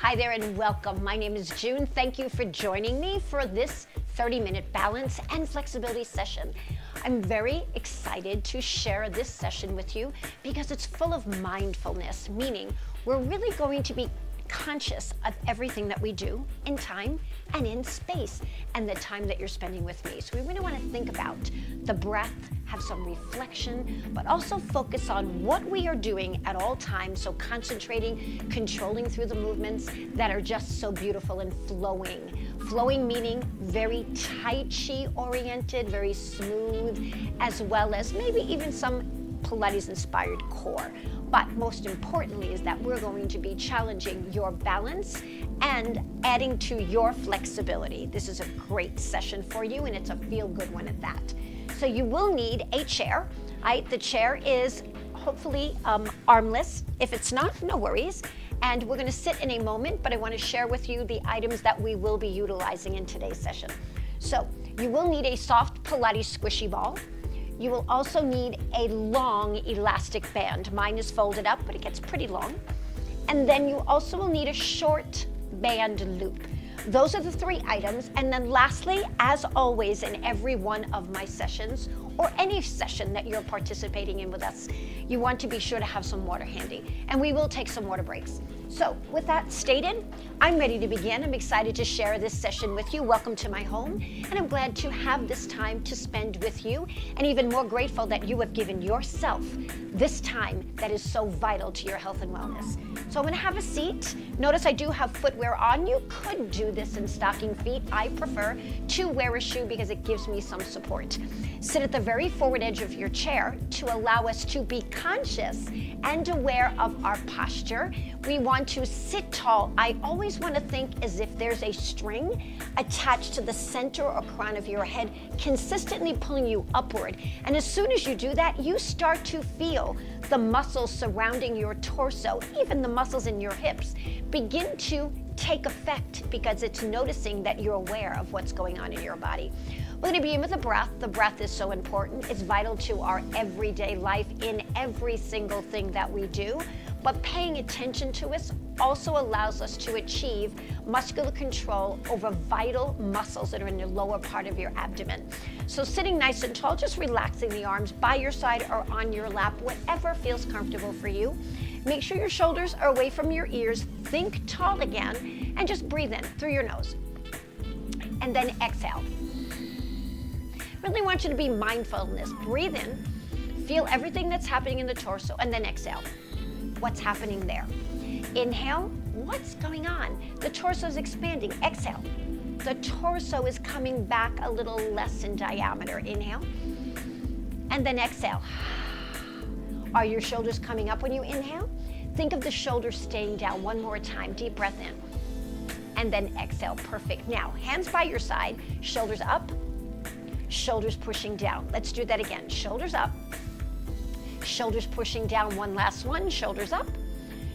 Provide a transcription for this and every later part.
Hi there and welcome. My name is June. Thank you for joining me for this 30-minute balance and flexibility session. I'm very excited to share this session with you because it's full of mindfulness, meaning we're really going to be conscious of everything that we do in time and in space and the time that you're spending with me. So we really want to think about the breath, have some reflection, but also focus on what we are doing at all times. So concentrating, controlling through the movements that are just so beautiful and flowing. Flowing meaning very Tai Chi oriented, very smooth, as well as maybe even some Pilates inspired core. But most importantly is that we're going to be challenging your balance and adding to your flexibility. This is a great session for you and it's a feel-good one at that. So you will need a chair. The chair is hopefully armless. If it's not, no worries. And we're going to sit in a moment, but I want to share with you the items that we will be utilizing in today's session. So you will need a soft Pilates squishy ball. You will also need a long elastic band. Mine is folded up, but it gets pretty long. And then you also will need a short band loop. Those are the three items. And then lastly, as always in every one of my sessions, or any session that you're participating in with us, you want to be sure to have some water handy. And we will take some water breaks. So with that stated, I'm ready to begin. I'm excited to share this session with you. Welcome to my home, and I'm glad to have this time to spend with you, and even more grateful that you have given yourself this time that is so vital to your health and wellness. So I'm gonna have a seat. Notice I do have footwear on. You could do this in stocking feet. I prefer to wear a shoe because it gives me some support. Sit at the very forward edge of your chair to allow us to be conscious and aware of our posture. We want to sit tall. I always want to think as if there's a string attached to the center or crown of your head, consistently pulling you upward. And as soon as you do that, you start to feel the muscles surrounding your torso, even the muscles in your hips, begin to take effect because it's noticing that you're aware of what's going on in your body. We're going to begin with the breath. The breath is so important. It's vital to our everyday life in every single thing that we do. But paying attention to it also allows us to achieve muscular control over vital muscles that are in the lower part of your abdomen. So sitting nice and tall, just relaxing the arms by your side or on your lap, whatever feels comfortable for you. Make sure your shoulders are away from your ears. Think tall again and just breathe in through your nose. And then exhale. Really want you to be mindful in this. Breathe in, feel everything that's happening in the torso, and then exhale. What's happening there? Inhale, what's going on? The torso is expanding. Exhale. The torso is coming back a little less in diameter. Inhale, and then exhale. Are your shoulders coming up when you inhale? Think of the shoulders staying down. One more time. Deep breath in, and then exhale. Perfect. Now, hands by your side, shoulders up, shoulders pushing down. Let's do that again. Shoulders up, shoulders pushing down. One last one. Shoulders up,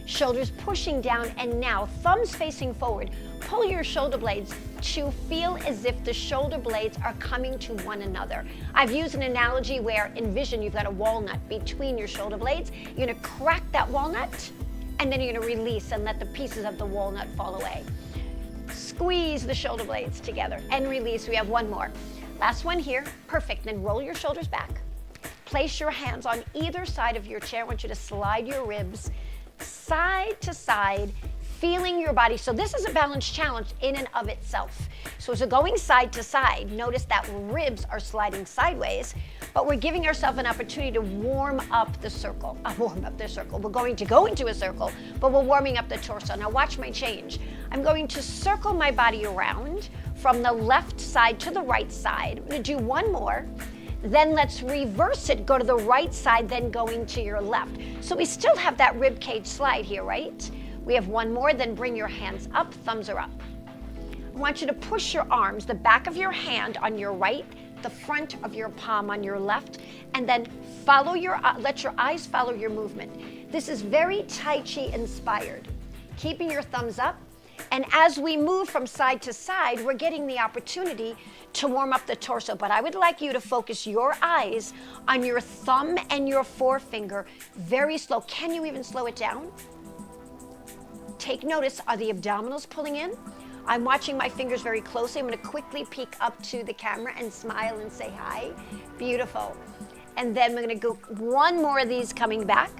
shoulders pushing down, and now thumbs facing forward. Pull your shoulder blades to feel as if the shoulder blades are coming to one another. I've used an analogy where envision you've got a walnut between your shoulder blades. You're gonna crack that walnut, and then you're gonna release and let the pieces of the walnut fall away. Squeeze the shoulder blades together and release. We have one more. Last one here. Perfect. Then roll your shoulders back. Place your hands on either side of your chair. I want you to slide your ribs side to side, feeling your body. So this is a balance challenge in and of itself. So as we're going side to side, notice that ribs are sliding sideways, but we're giving ourselves an opportunity to warm up the circle. We're going to go into a circle, but we're warming up the torso. Now watch my change. I'm going to circle my body around from the left side to the right side. I'm going to do one more. Then let's reverse it, go to the right side, then going to your left. So we still have that rib cage slide here, right? We have one more, then bring your hands up, thumbs are up. I want you to push your arms, the back of your hand on your right, the front of your palm on your left, and then let your eyes follow your movement. This is very Tai Chi inspired. Keeping your thumbs up, and as we move from side to side, we're getting the opportunity to warm up the torso. But I would like you to focus your eyes on your thumb and your forefinger very slow. Can you even slow it down? take notice, are the abdominals pulling in? I'm watching my fingers very closely. I'm going to quickly peek up to the camera and smile and say hi. Beautiful. And then we're going to go one more of these coming back.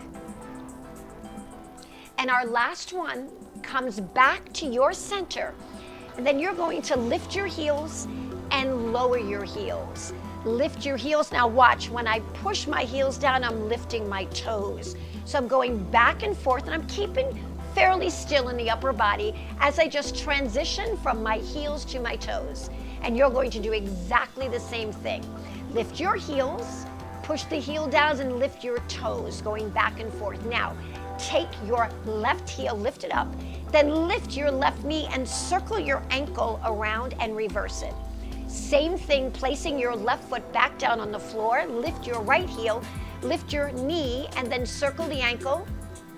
And our last one comes back to your center. And then you're going to lift your heels and lower your heels. Lift your heels. Now watch, when I push my heels down, I'm lifting my toes. So I'm going back and forth, and I'm keeping fairly still in the upper body as I just transition from my heels to my toes. And you're going to do exactly the same thing. Lift your heels, push the heel down and lift your toes, going back and forth. Now, take your left heel, lift it up, then lift your left knee and circle your ankle around and reverse it. Same thing, placing your left foot back down on the floor, lift your right heel, lift your knee, and then circle the ankle.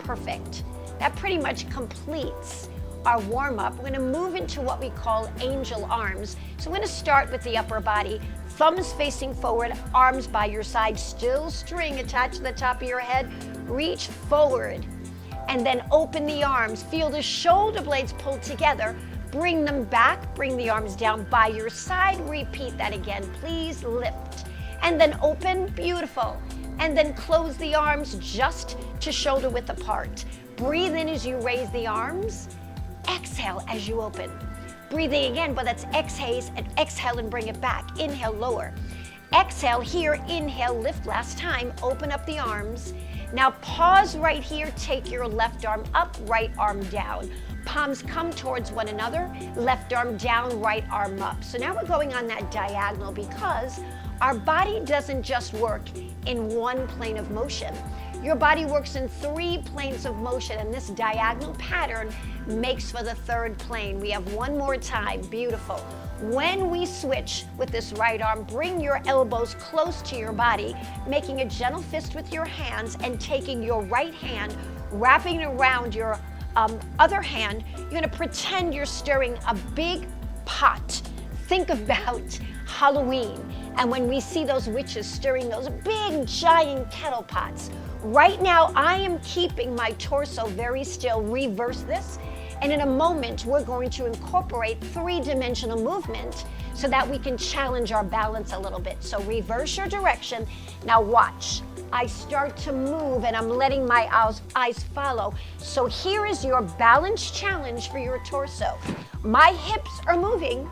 Perfect. That pretty much completes our warm-up. We're going to move into what we call angel arms. So we're going to start with the upper body. Thumbs facing forward, arms by your side, still string attached to the top of your head. Reach forward and then open the arms. Feel the shoulder blades pull together. Bring them back, bring the arms down by your side. Repeat that again. Please lift and then open. Beautiful. And then close the arms just to shoulder width apart. Breathe in as you raise the arms. Exhale as you open. Breathing again, but that's exhale and bring it back. Inhale, lower. Exhale here, inhale, lift last time. Open up the arms. Now pause right here. Take your left arm up, right arm down. Palms come towards one another. Left arm down, right arm up. So now we're going on that diagonal because our body doesn't just work in one plane of motion. Your body works in 3 planes of motion, and this diagonal pattern makes for the 3rd plane. We have one more time. Beautiful. When we switch with this right arm, bring your elbows close to your body, making a gentle fist with your hands and taking your right hand, wrapping it around your other hand. You're going to pretend you're stirring a big pot. Think about Halloween, and when we see those witches stirring those big giant kettle pots. Right now, I am keeping my torso very still. Reverse this. And in a moment, we're going to incorporate 3-dimensional movement so that we can challenge our balance a little bit. So reverse your direction. Now watch. I start to move and I'm letting my eyes follow. So here is your balance challenge for your torso. My hips are moving.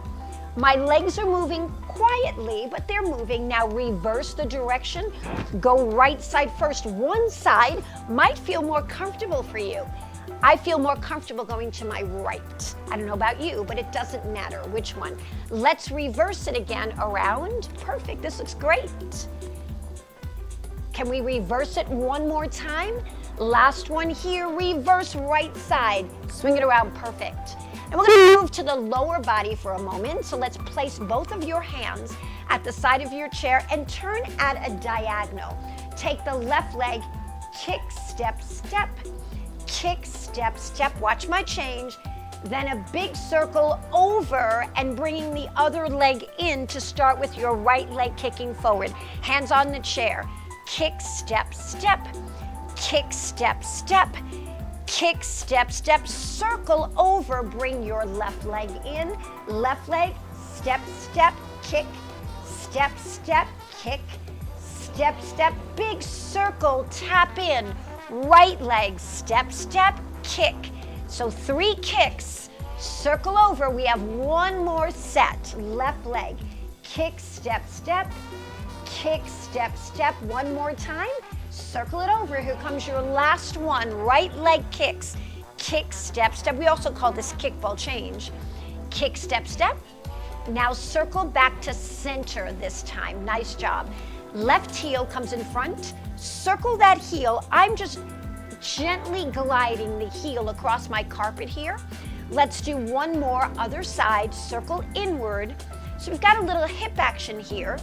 My legs are moving quietly, but they're moving. Now reverse the direction. Go right side first. One side might feel more comfortable for you. I feel more comfortable going to my right. I don't know about you, but it doesn't matter which one. Let's reverse it again around. Perfect. This looks great. Can we reverse it one more time? Last one here. Reverse right side. Swing it around. Perfect. And we're going to move to the lower body for a moment. So let's place both of your hands at the side of your chair and turn at a diagonal. Take the left leg, kick, step, step, kick, step, step. Watch my change. Then a big circle over and bringing the other leg in to start with your right leg kicking forward. Hands on the chair. Kick, step, step, kick, step, step. Kick, step, step, circle over, bring your left leg in, left leg, step, step, kick, step, step, kick, step, step, big circle, tap in, right leg, step, step, kick. So 3 kicks, circle over, we have one more set, left leg, kick, step, step, kick, step, step, one more time. Circle it over. Here comes your last one. Right leg kicks. Kick, step, step. We also call this kickball change. Kick, step, step. Now circle back to center this time. Nice job. Left heel comes in front. Circle that heel. I'm just gently gliding the heel across my carpet here. Let's do one more. Other side. Circle inward. So we've got a little hip action here,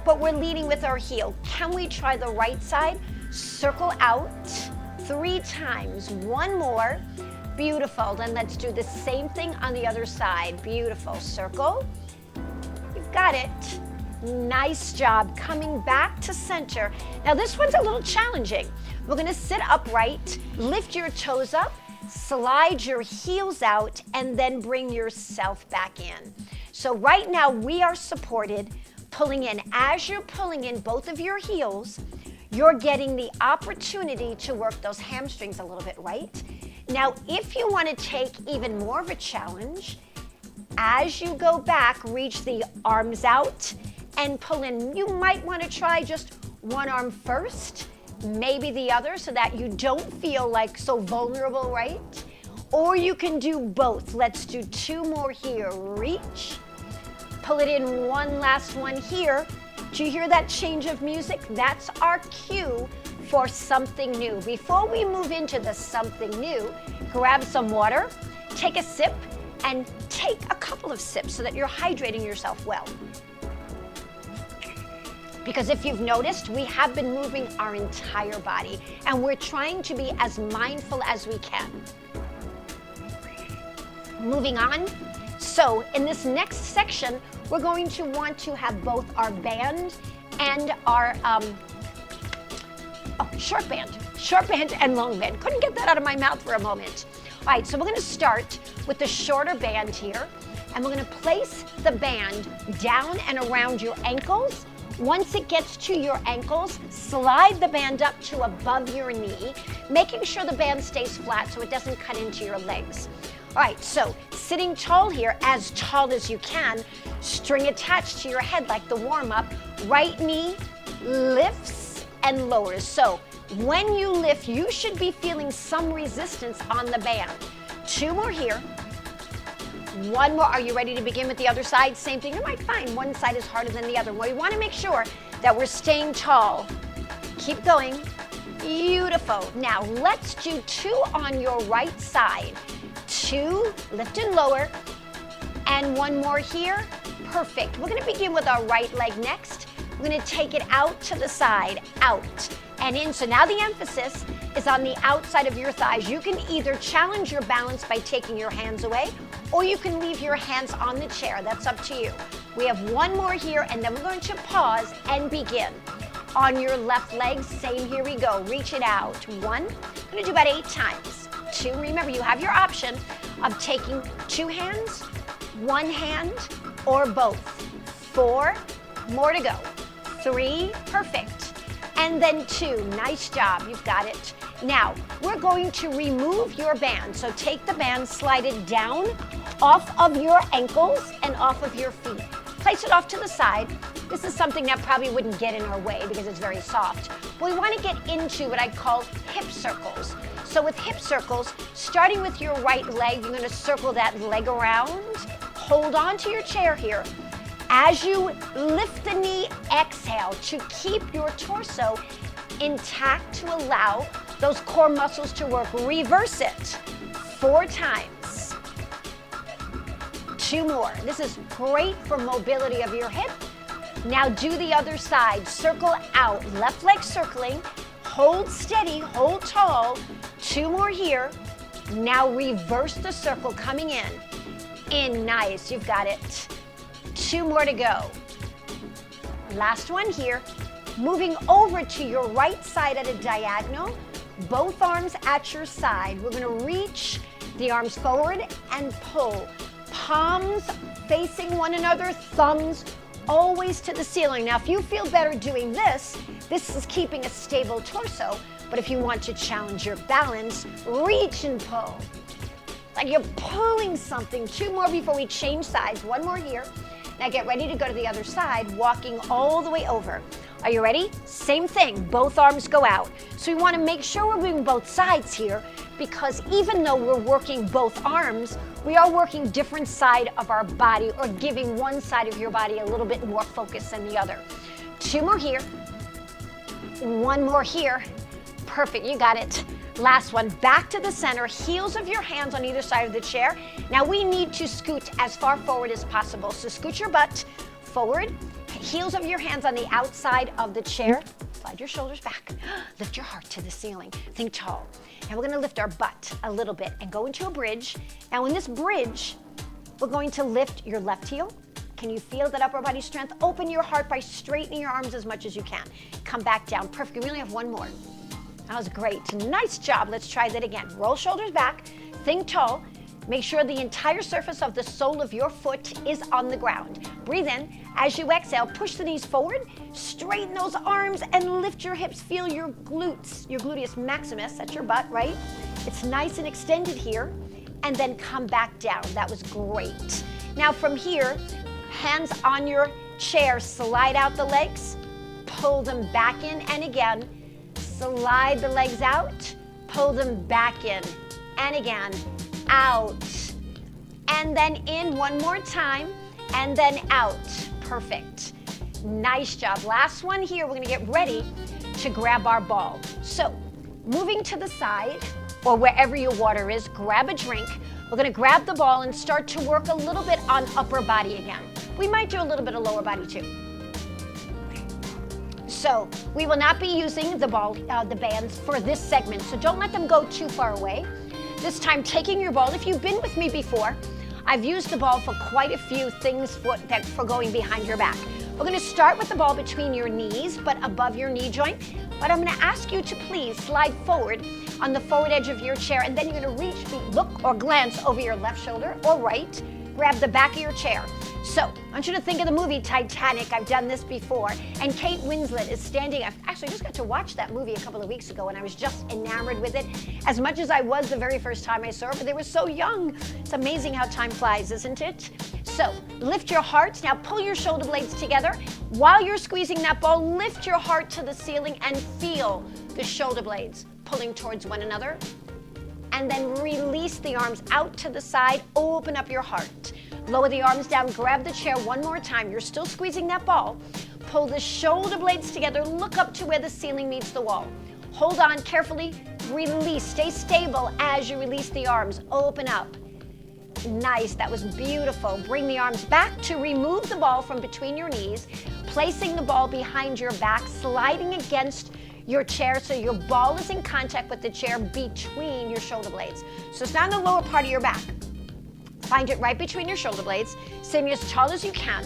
but we're leading with our heel. Can we try the right side? Circle out 3 times. One more. Beautiful. Then let's do the same thing on the other side. Beautiful. Circle. You've got it. Nice job. Coming back to center. Now this one's a little challenging. We're going to sit upright, lift your toes up, slide your heels out, and then bring yourself back in. So right now we are supported, pulling in. As you're pulling in both of your heels, you're getting the opportunity to work those hamstrings a little bit, right? Now, if you want to take even more of a challenge, as you go back, reach the arms out and pull in. You might want to try just one arm first, maybe the other, so that you don't feel like so vulnerable, right? Or you can do both. Let's do 2 more here. Reach, pull it in, one last one here. Do you hear that change of music? That's our cue for something new. Before we move into the something new, grab some water, take a sip, and take a couple of sips so that you're hydrating yourself well. Because if you've noticed, we have been moving our entire body, and we're trying to be as mindful as we can. Moving on. So in this next section, we're going to want to have both our band and our short band and long band. Couldn't get that out of my mouth for a moment. All right, so we're gonna start with the shorter band here, and we're gonna place the band down and around your ankles. Once it gets to your ankles, slide the band up to above your knee, making sure the band stays flat so it doesn't cut into your legs. All right, so sitting tall here, as tall as you can, string attached to your head like the warm-up, right knee lifts and lowers. So when you lift, you should be feeling some resistance on the band. 2 more here. 1 more. Are you ready to begin with the other side? Same thing. You might find one side is harder than the other. We want to make sure that we're staying tall. Keep going. Beautiful. Now let's do 2 on your right side. 2, lift and lower, and 1 more here. Perfect. We're going to begin with our right leg next. We're going to take it out to the side, out and in. So now the emphasis is on the outside of your thighs. You can either challenge your balance by taking your hands away, or you can leave your hands on the chair. That's up to you. We have 1 more here, and then we're going to pause and begin. On your left leg, same, here we go. Reach it out. 1, I'm going to do about 8 times. 2, remember you have your option of taking 2 hands, 1 hand, or both. 4, more to go. 3, perfect. And then 2, nice job, you've got it. Now, we're going to remove your band. So take the band, slide it down off of your ankles and off of your feet. Place it off to the side. This is something that probably wouldn't get in our way because it's very soft. But we want to get into what I call hip circles. So with hip circles, starting with your right leg, you're going to circle that leg around. Hold on to your chair here. As you lift the knee, exhale to keep your torso intact to allow those core muscles to work. Reverse it 4 times. 2 more. This is great for mobility of your hip. Now do the other side. Circle out, left leg circling. Hold steady, hold tall. 2 more here. Now reverse the circle, coming in. In, nice, you've got it. 2 more to go. Last one here. Moving over to your right side at a diagonal. Both arms at your side. We're gonna reach the arms forward and pull. Palms facing one another, thumbs always to the ceiling. Now, if you feel better doing this is keeping a stable torso, but if you want to challenge your balance, reach and pull. Like you're pulling something. 2 more before we change sides. 1 more here. Now get ready to go to the other side, walking all the way over. Are you ready? Same thing, both arms go out. So we want to make sure we're doing both sides here, because even though we're working both arms, we are working different side of our body, or giving one side of your body a little bit more focus than the other. 2 more here. 1 more here. Perfect, you got it. Last one, back to the center, heels of your hands on either side of the chair. Now we need to scoot as far forward as possible. So scoot your butt forward, heels of your hands on the outside of the chair. Slide your shoulders back. Lift your heart to the ceiling. Think tall. Now we're gonna lift our butt a little bit and go into a bridge. Now in this bridge, we're going to lift your left heel. Can you feel that upper body strength? Open your heart by straightening your arms as much as you can. Come back down. Perfect. We only have 1 more. That was great. Nice job. Let's try that again. Roll shoulders back, think tall. Make sure the entire surface of the sole of your foot is on the ground. Breathe in. As you exhale, push the knees forward, straighten those arms and lift your hips. Feel your glutes, your gluteus maximus, that's your butt, right? It's nice and extended here. And then come back down. That was great. Now from here, hands on your chair, slide out the legs, pull them back in, and again, slide the legs out, pull them back in, and again, out, and then in one more time, and then out. Perfect. Nice job. Last one here. We're going to get ready to grab our ball. So moving to the side or wherever your water is, grab a drink. We're going to grab the ball and start to work a little bit on upper body again. We might do a little bit of lower body too. So we will not be using the ball, the bands for this segment. So don't let them go too far away. This time taking your ball, if you've been with me before, I've used the ball for quite a few things for going behind your back. We're going to start with the ball between your knees, but above your knee joint. But I'm going to ask you to please slide forward on the forward edge of your chair, and then you're going to reach, look or glance over your left shoulder or right. Grab the back of your chair. So I want you to think of the movie Titanic. I've done this before. And Kate Winslet is standing. I actually just got to watch that movie a couple of weeks ago, and I was just enamored with it. As much as I was the very first time I saw it, but they were so young. It's amazing how time flies, isn't it? So lift your heart. Now pull your shoulder blades together. While you're squeezing that ball, lift your heart to the ceiling and feel the shoulder blades pulling towards one another. And then release the arms out to the side. Open up your heart. Lower the arms down. Grab the chair one more time. You're still squeezing that ball. Pull the shoulder blades together. Look up to where the ceiling meets the wall. Hold on carefully. Release. Stay stable as you release the arms. Open up. Nice. That was beautiful. Bring the arms back to remove the ball from between your knees. Placing the ball behind your back. Sliding against your chair so your ball is in contact with the chair between your shoulder blades. So it's not in the lower part of your back. Find it right between your shoulder blades. Sitting as tall as you can.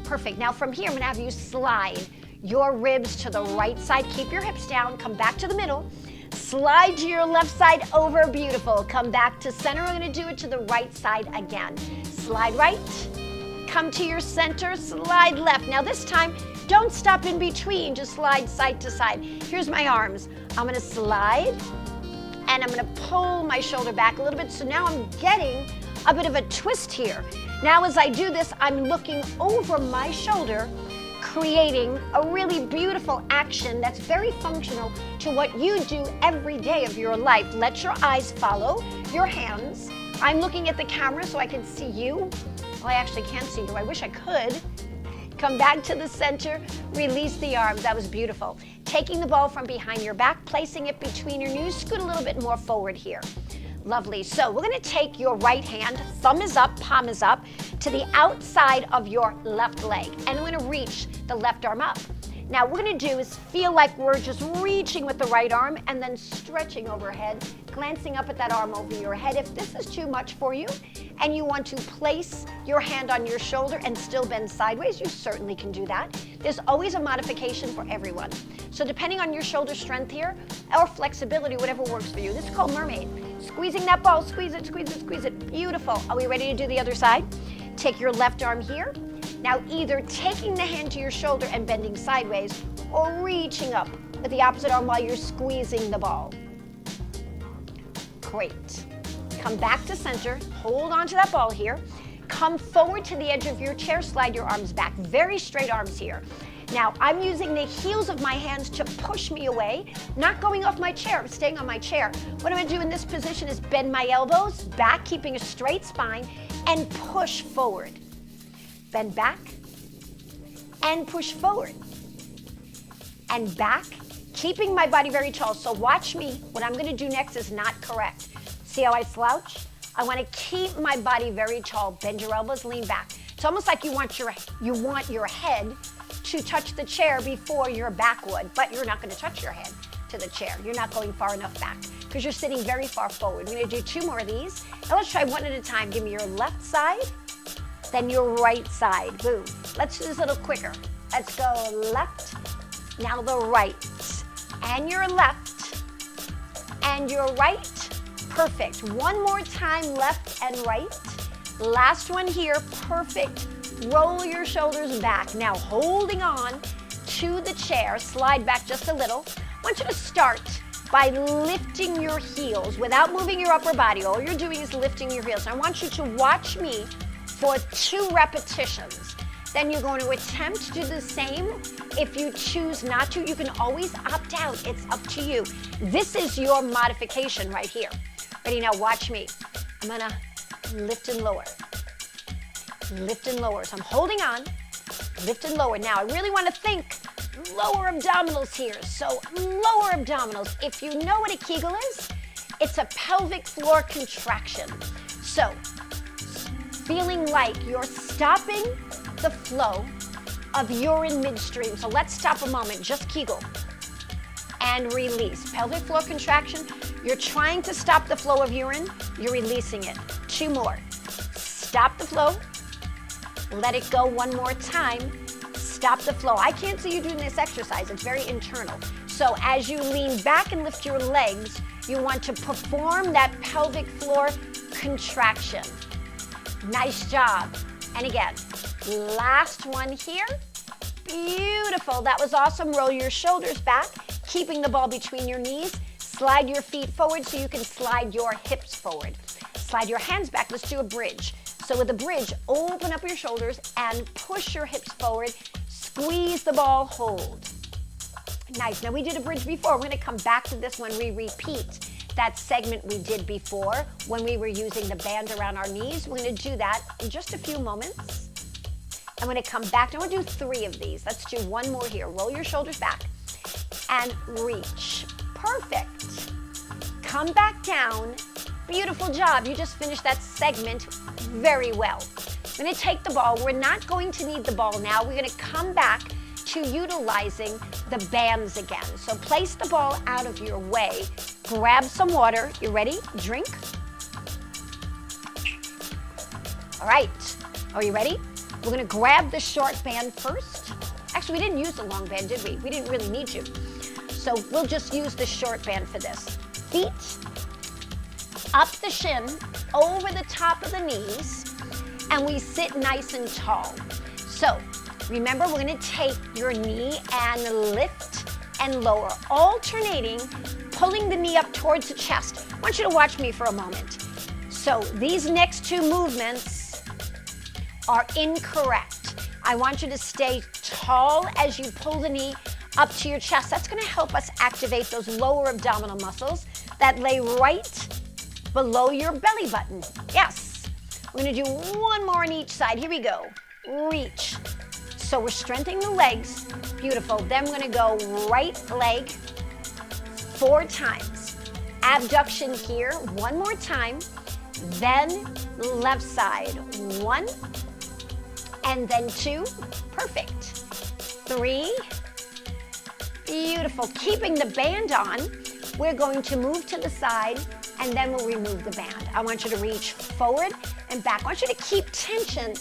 Perfect. Now from here, I'm going to have you slide your ribs to the right side. Keep your hips down. Come back to the middle. Slide to your left side over. Beautiful. Come back to center. We're going to do it to the right side again. Slide right. Come to your center. Slide left. Now this time, don't stop in between, just slide side to side. Here's my arms. I'm going to slide, and I'm going to pull my shoulder back a little bit. So now I'm getting a bit of a twist here. Now as I do this, I'm looking over my shoulder, creating a really beautiful action that's very functional to what you do every day of your life. Let your eyes follow your hands. I'm looking at the camera so I can see you. Well, I actually can't see you. I wish I could. Come back to the center, release the arms. That was beautiful. Taking the ball from behind your back, placing it between your knees, scoot a little bit more forward here. Lovely. So we're going to take your right hand, thumb is up, palm is up, to the outside of your left leg. And we're going to reach the left arm up. Now what we're going to do is feel like we're just reaching with the right arm and then stretching overhead, glancing up at that arm over your head. If this is too much for you and you want to place your hand on your shoulder and still bend sideways, you certainly can do that. There's always a modification for everyone. So depending on your shoulder strength here or flexibility, whatever works for you. This is called mermaid. Squeezing that ball, squeeze it, squeeze it, squeeze it. Beautiful. Are we ready to do the other side? Take your left arm here. Now either taking the hand to your shoulder and bending sideways or reaching up with the opposite arm while you're squeezing the ball. Great. Come back to center. Hold on to that ball here. Come forward to the edge of your chair. Slide your arms back. Very straight arms here. Now I'm using the heels of my hands to push me away, not going off my chair. I'm staying on my chair. What I'm going to do in this position is bend my elbows back, keeping a straight spine, and push forward. Bend back and push forward and back, keeping my body very tall. So watch me. What I'm going to do next is not correct. See how I slouch? I want to keep my body very tall. Bend your elbows, lean back. It's almost like you want your head to touch the chair before your back would, but you're not going to touch your head to the chair. You're not going far enough back because you're sitting very far forward. We're going to do 2 more of these. Now let's try one at a time. Give me your left side, then your right side. Boom. Let's do this a little quicker. Let's go left, now the right, and your left, and your right. Perfect. One more time, left and right. Last one here, perfect. Roll your shoulders back. Now holding on to the chair, slide back just a little. I want you to start by lifting your heels without moving your upper body. All you're doing is lifting your heels. I want you to watch me for 2 repetitions. Then you're going to attempt to do the same. If you choose not to, you can always opt out. It's up to you. This is your modification right here. Ready? Now watch me. I'm gonna lift and lower. Lift and lower. So I'm holding on. Lift and lower. Now I really want to think lower abdominals here. So lower abdominals. If you know what a Kegel is, it's a pelvic floor contraction. So feeling like you're stopping the flow of urine midstream. So let's stop a moment, just Kegel. And release. Pelvic floor contraction, you're trying to stop the flow of urine, you're releasing it. 2 more. Stop the flow. Let it go one more time. Stop the flow. I can't see you doing this exercise, it's very internal. So as you lean back and lift your legs, you want to perform that pelvic floor contraction. Nice job. And again, last one here. Beautiful. That was awesome. Roll your shoulders back, keeping the ball between your knees. Slide your feet forward so you can slide your hips forward. Slide your hands back. Let's do a bridge. So with a bridge, open up your shoulders and push your hips forward. Squeeze the ball, hold. Nice. Now we did a bridge before. We're going to come back to this when we repeat that segment we did before when we were using the band around our knees. We're going to do that in just a few moments. I'm going to come back. Now we'll do 3 of these. Let's do one more here. Roll your shoulders back and reach. Perfect. Come back down. Beautiful job. You just finished that segment very well. I'm going to take the ball. We're not going to need the ball now. We're going to come back to utilizing the bands again. So place the ball out of your way. Grab some water. You ready? Drink. All right. Are you ready? We're going to grab the short band first. Actually, we didn't use the long band, did we? We didn't really need to. So we'll just use the short band for this. Feet up the shin, over the top of the knees, and we sit nice and tall. So remember, we're going to take your knee and lift and lower, alternating, pulling the knee up towards the chest. I want you to watch me for a moment. So these next 2 movements are incorrect. I want you to stay tall as you pull the knee up to your chest. That's going to help us activate those lower abdominal muscles that lay right below your belly button. Yes. We're going to do one more on each side. Here we go. Reach. So we're strengthening the legs. Beautiful. Then we're going to go right leg 4 times. Abduction here. One more time. Then left side. 1. And then 2. Perfect. 3. Beautiful. Keeping the band on, we're going to move to the side and then we'll remove the band. I want you to reach forward and back. I want you to keep tension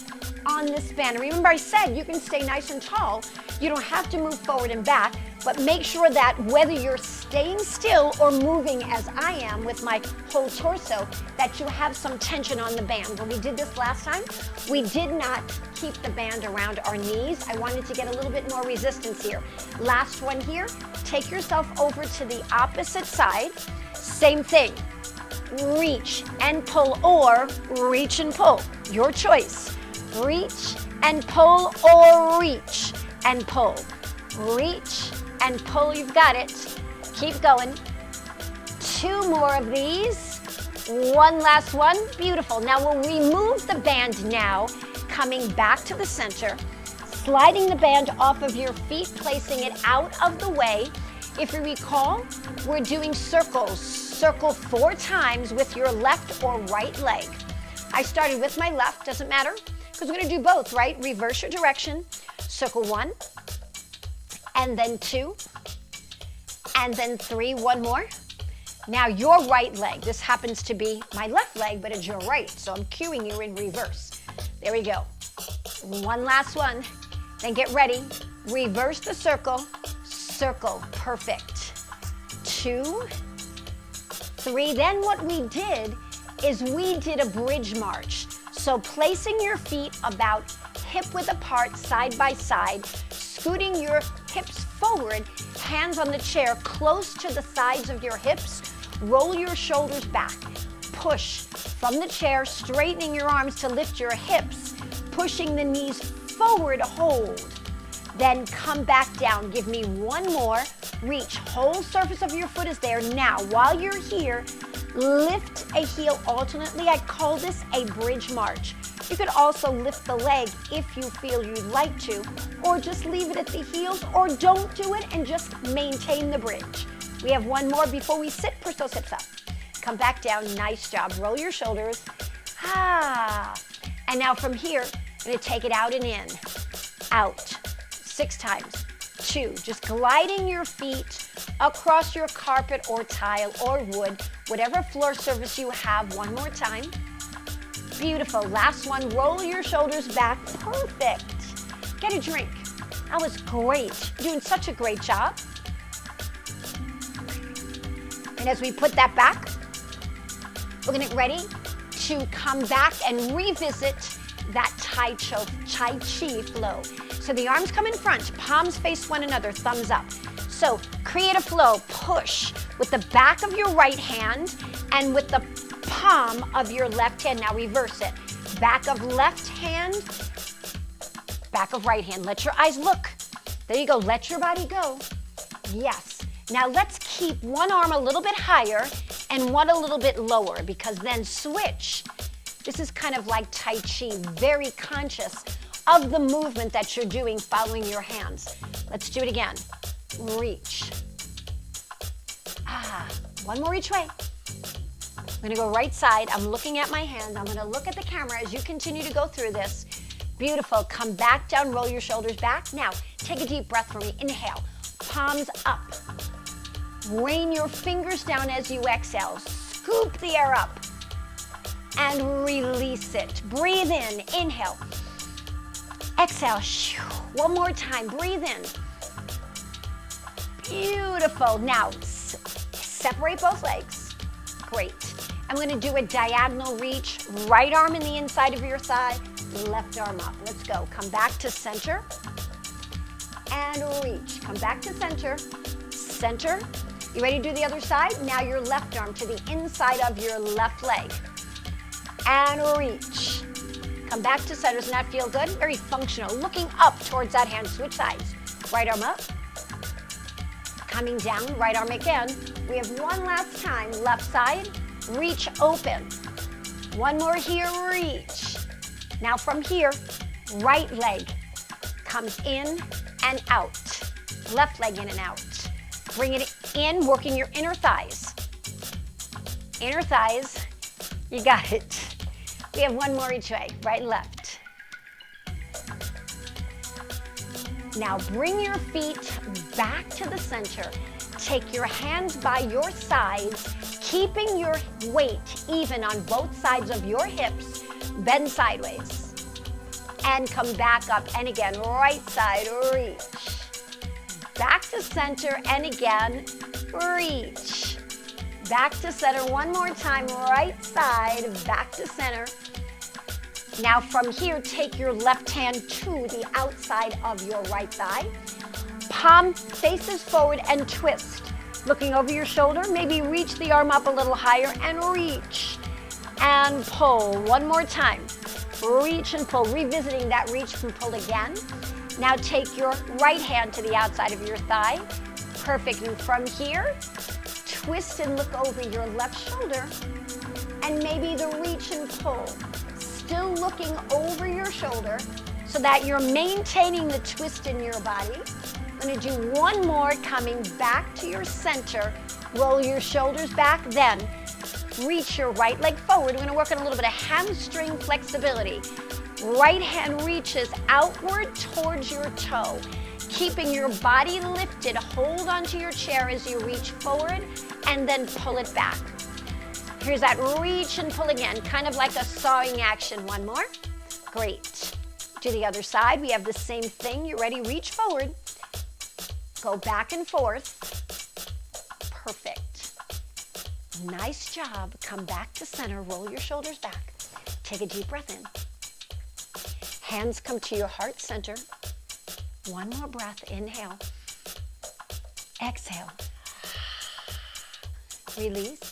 on this band. Remember I said you can stay nice and tall. You don't have to move forward and back, but make sure that whether you're staying still or moving as I am with my whole torso, that you have some tension on the band. When we did this last time, we did not keep the band around our knees. I wanted to get a little bit more resistance here. Last one here, take yourself over to the opposite side. Same thing, reach and pull or reach and pull, your choice. Reach and pull or reach and pull. Reach and pull, you've got it. Keep going. 2 more of these. One last one, beautiful. Now we'll remove the band now, coming back to the center, sliding the band off of your feet, placing it out of the way. If you recall, we're doing circles. Circle 4 times with your left or right leg. I started with my left, doesn't matter, because we're going to do both, right? Reverse your direction. Circle 1, and then 2, and then 3. One more. Now your right leg. This happens to be my left leg, but it's your right, so I'm cueing you in reverse. There we go. One last one. Then get ready. Reverse the circle. Circle. Perfect. 2, 3. Then what we did is we did a bridge march. So placing your feet about hip width apart, side by side, scooting your hips forward, hands on the chair close to the sides of your hips, roll your shoulders back, push from the chair, straightening your arms to lift your hips, pushing the knees forward, hold. Then come back down. Give me one more. Reach. Whole surface of your foot is there. Now, while you're here, lift a heel alternately. I call this a bridge march. You could also lift the leg if you feel you'd like to, or just leave it at the heels, or don't do it and just maintain the bridge. We have one more before we sit. Push those hips up. Come back down. Nice job. Roll your shoulders. And now from here, I'm going to take it out and in. Out. 6 times. 2. Just gliding your feet across your carpet or tile or wood, whatever floor surface you have. One more time. Beautiful. Last one. Roll your shoulders back. Perfect. Get a drink. That was great. You're doing such a great job. And as we put that back, we're going to get ready to come back and revisit that Tai Chi flow. So the arms come in front, palms face one another, thumbs up. So create a flow, push with the back of your right hand and with the palm of your left hand. Now reverse it. Back of left hand, back of right hand. Let your eyes look. There you go. Let your body go. Yes. Now let's keep one arm a little bit higher and one a little bit lower, because then switch. This is kind of like Tai Chi, very conscious of the movement that you're doing following your hands. Let's do it again. Reach. One more each way. I'm going to go right side. I'm looking at my hand. I'm going to look at the camera as you continue to go through this. Beautiful. Come back down, roll your shoulders back. Now, take a deep breath for me. Inhale. Palms up. Rain your fingers down as you exhale. Scoop the air up and release it. Breathe in. Inhale. Exhale. One more time. Breathe in. Beautiful. Now, separate both legs. Great. I'm going to do a diagonal reach. Right arm in the inside of your thigh. Left arm up. Let's go. Come back to center. And reach. Come back to center. Center. You ready to do the other side? Now your left arm to the inside of your left leg. And reach. Come back to center. Doesn't that feel good? Very functional. Looking up towards that hand. Switch sides. Right arm up. Coming down. Right arm again. We have one last time. Left side. Reach open. One more here. Reach. Now from here, right leg comes in and out. Left leg in and out. Bring it in, working your inner thighs. Inner thighs. You got it. We have one more each way, right and left. Now bring your feet back to the center. Take your hands by your sides, keeping your weight even on both sides of your hips. Bend sideways. And come back up. And again, right side, reach. Back to center, and again, reach. Back to center one more time, right side, back to center. Now from here, take your left hand to the outside of your right thigh. Palm faces forward and twist. Looking over your shoulder, maybe reach the arm up a little higher and reach. And pull, one more time. Reach and pull, revisiting that reach and pull again. Now take your right hand to the outside of your thigh. Perfect. And from here, twist and look over your left shoulder. And maybe the reach and pull. Still looking over your shoulder so that you're maintaining the twist in your body. I'm going to do one more, coming back to your center. Roll your shoulders back, then reach your right leg forward. We're going to work on a little bit of hamstring flexibility. Right hand reaches outward towards your toe, keeping your body lifted. Hold onto your chair as you reach forward and then pull it back. Here's that reach and pull again, kind of like a sawing action. One more. Great. To the other side, we have the same thing. You ready? Reach forward. Go back and forth. Perfect. Nice job. Come back to center. Roll your shoulders back. Take a deep breath in. Hands come to your heart center. One more breath. Inhale. Exhale. Release.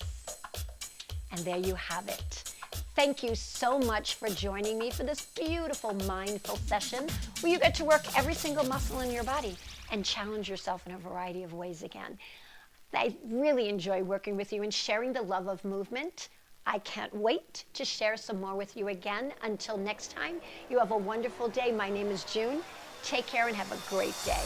And there you have it. Thank you so much for joining me for this beautiful mindful session where you get to work every single muscle in your body and challenge yourself in a variety of ways again. I really enjoy working with you and sharing the love of movement. I can't wait to share some more with you again. Until next time, you have a wonderful day. My name is June. Take care and have a great day.